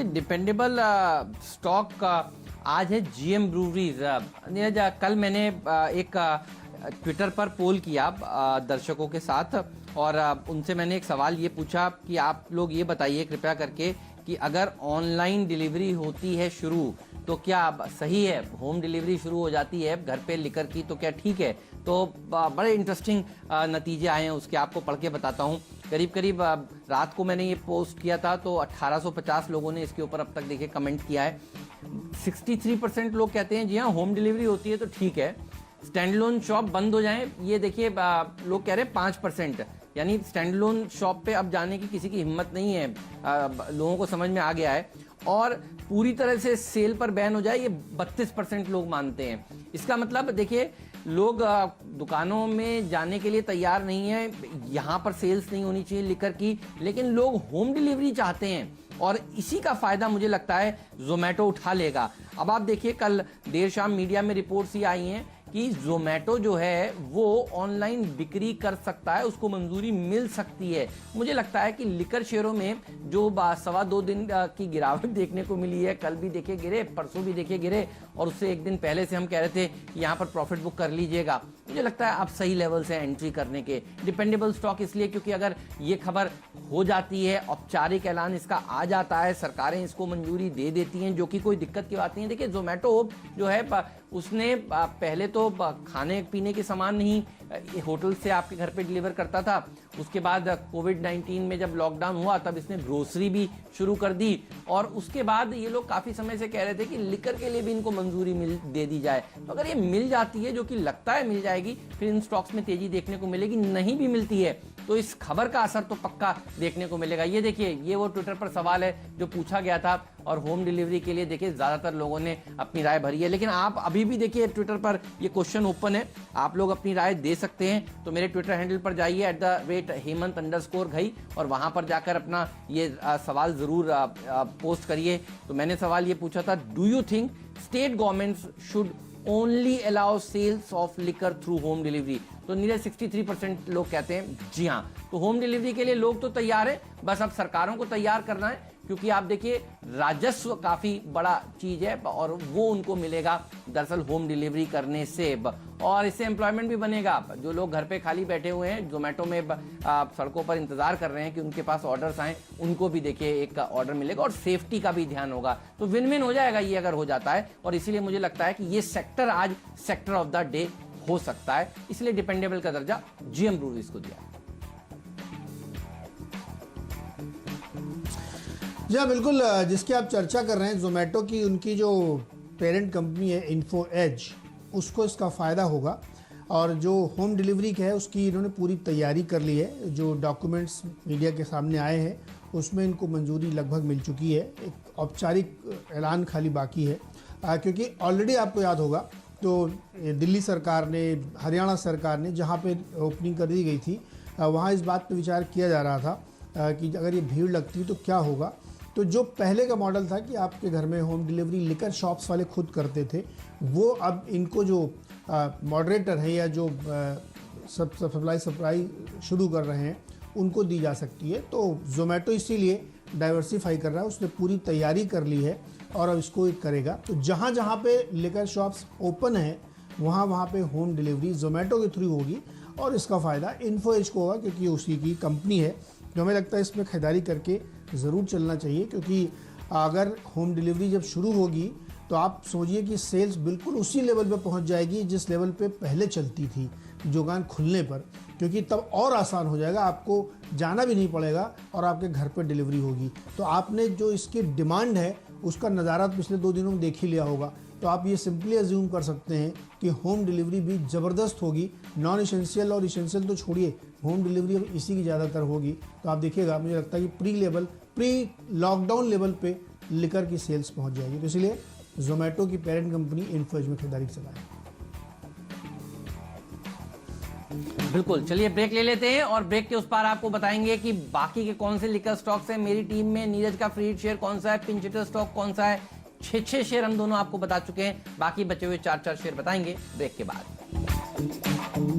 Dependable stock का आज है जीएम ब्रूवरीज। नीरज, कल मैंने एक ट्विटर पर पोल किया दर्शकों के साथ और उनसे मैंने एक सवाल ये पूछा कि आप लोग ये बताइए कृपया करके कि अगर ऑनलाइन डिलीवरी होती है शुरू तो क्या सही है, होम डिलीवरी शुरू हो जाती है घर पे लिकर की तो क्या ठीक है? तो बड़े इंटरेस्टिंग नतीजे आए हैं उसके, आपको पढ़ के बताता हूँ। करीब करीब रात को मैंने ये पोस्ट किया था तो 1850 लोगों ने इसके ऊपर अब तक देखिए कमेंट किया है। 63% लोग कहते हैं जी हाँ होम डिलीवरी होती है तो ठीक है। स्टैंड लोन शॉप बंद हो जाए, ये देखिए लोग कह रहे हैं 5%, यानी स्टैंड लोन शॉप पे अब जाने की किसी की हिम्मत नहीं है, लोगों को समझ में आ गया है। और पूरी तरह से सेल पर बैन हो जाए, ये 32% लोग मानते हैं। इसका मतलब देखिए लोग दुकानों में जाने के लिए तैयार नहीं है, यहाँ पर सेल्स नहीं होनी चाहिए लिकर की, लेकिन लोग होम डिलीवरी चाहते हैं और इसी का फायदा मुझे लगता है जोमेटो उठा लेगा। अब आप देखिए कल देर शाम मीडिया में रिपोर्ट्स ही आई हैं कि जोमेटो जो है वो ऑनलाइन बिक्री कर सकता है, उसको मंजूरी मिल सकती है। मुझे लगता है कि लिकर शेयरों में जो 2.25 दिन की गिरावट देखने को मिली है, कल भी देखे गिरे, परसों भी देखे गिरे और उससे एक दिन पहले से हम कह रहे थे कि यहाँ पर प्रॉफिट बुक कर लीजिएगा, मुझे लगता है अब सही लेवल से एंट्री करने के। डिपेंडेबल स्टॉक इसलिए क्योंकि अगर ये खबर हो जाती है, औपचारिक ऐलान इसका आ जाता है, सरकारें इसको मंजूरी दे देती हैं, जो कि कोई दिक्कत की बात नहीं है। देखिए जोमेटो जो है उसने पहले तो खाने पीने के सामान नहीं होटल से आपके घर पे डिलीवर करता था, उसके बाद कोविड-19 में जब लॉकडाउन हुआ तब इसने ग्रोसरी भी शुरू कर दी और उसके बाद ये लोग काफ़ी समय से कह रहे थे कि लिकर के लिए भी इनको मंजूरी दे दी जाए। तो अगर ये मिल जाती है, जो कि लगता है मिल जाएगी, फिर इन स्टॉक्स में तेजी देखने को मिलेगी। नहीं भी मिलती है तो इस खबर का असर तो पक्का देखने को मिलेगा। ये देखिए, ये वो ट्विटर पर सवाल है जो पूछा गया था और होम डिलीवरी के लिए देखिए ज़्यादातर लोगों ने अपनी राय भरी है। लेकिन आप अभी भी देखिए ट्विटर पर ये क्वेश्चन ओपन है, आप लोग अपनी राय दे सकते हैं। तो मेरे ट्विटर हैंडल पर जाइए @हेमंत_घई और वहां पर जाकर अपना ये सवाल जरूर पोस्ट करिए। तो मैंने सवाल ये पूछा था, do you think state governments should only allow sales of liquor through home delivery? तो नीरज 63% लोग कहते हैं जी हाँ। तो होम डिलीवरी के लिए लोग तो तैयार है, बस अब सरकारों को तैयार करना है, क्योंकि आप देखिए राजस्व काफी बड़ा चीज है और वो उनको मिलेगा दरअसल होम डिलीवरी करने से, और इससे एम्प्लॉयमेंट भी बनेगा। जो लोग घर पे खाली बैठे हुए हैं, जोमेटो में सड़कों पर इंतजार कर रहे हैं कि उनके पास ऑर्डर्स आए, उनको भी देखिए एक ऑर्डर मिलेगा और सेफ्टी का भी ध्यान होगा। तो विन विन हो जाएगा ये अगर हो जाता है, और इसीलिए मुझे लगता है कि ये सेक्टर आज सेक्टर ऑफ द डे हो सकता है, इसलिए डिपेंडेबल का दर्जा जीएम ब्रूवरीज को दिया। जी हाँ, बिल्कुल। जिसकी आप चर्चा कर रहे हैं जोमेटो की, उनकी जो पेरेंट कंपनी है इन्फो एज, उसको इसका फ़ायदा होगा। और जो होम डिलीवरी का है उसकी इन्होंने पूरी तैयारी कर ली है। जो डॉक्यूमेंट्स मीडिया के सामने आए हैं उसमें इनको मंजूरी लगभग मिल चुकी है, एक औपचारिक ऐलान खाली बाकी है। क्योंकि ऑलरेडी आपको याद होगा तो दिल्ली सरकार ने, हरियाणा सरकार ने जहाँ पे ओपनिंग कर दी गई थी, वहाँ इस बात पर विचार किया जा रहा था कि अगर ये भीड़ लगती तो क्या होगा। तो जो पहले का मॉडल था कि आपके घर में होम डिलीवरी लिकर शॉप्स वाले खुद करते थे, वो अब इनको जो मॉडरेटर है या जो सप्लाई शुरू कर रहे हैं उनको दी जा सकती है। तो जोमेटो इसीलिए डाइवर्सिफाई कर रहा है, उसने पूरी तैयारी कर ली है और अब इसको करेगा। तो जहाँ जहाँ पे लिकर शॉप्स ओपन है वहाँ पे होम डिलीवरी जोमेटो के थ्रू होगी और इसका फ़ायदा इन्फो एज को होगा, क्योंकि उसी की कंपनी है। तो हमें लगता है इसमें खरीदारी करके ज़रूर चलना चाहिए, क्योंकि अगर होम डिलीवरी जब शुरू होगी तो आप सोचिए कि सेल्स बिल्कुल उसी लेवल पे पहुंच जाएगी जिस लेवल पे पहले चलती थी दुकान खुलने पर, क्योंकि तब और आसान हो जाएगा, आपको जाना भी नहीं पड़ेगा और आपके घर पर डिलीवरी होगी। तो आपने जो इसकी डिमांड है उसका नज़ारा पिछले 2 दिनों में देख ही लिया होगा। तो आप ये सिंपली अज्यूम कर सकते हैं कि होम डिलीवरी भी ज़बरदस्त होगी। नॉन इसेंशियल और इसेंशियल तो छोड़िए, होम डिलीवरी अब इसी की ज़्यादातर होगी। तो आप देखिएगा, मुझे लगता है कि प्री लॉकडाउन लेवल पे लिकर की सेल्स पहुंच जाएगी। तो इसलिए जोमेटो की पेरेंट कंपनी इन्फो एज में खरीदारी चलाए। बिल्कुल, चलिए ब्रेक ले लेते हैं और ब्रेक के उस पार आपको बताएंगे कि बाकी के कौन से लिकर स्टॉक्स हैं। मेरी टीम में नीरज का फ्री शेयर कौन सा है, पिंचेटर स्टॉक कौन सा है, 6 शेयर हम दोनों आपको बता चुके हैं, बाकी बचे हुए 4 शेयर बताएंगे ब्रेक के बाद।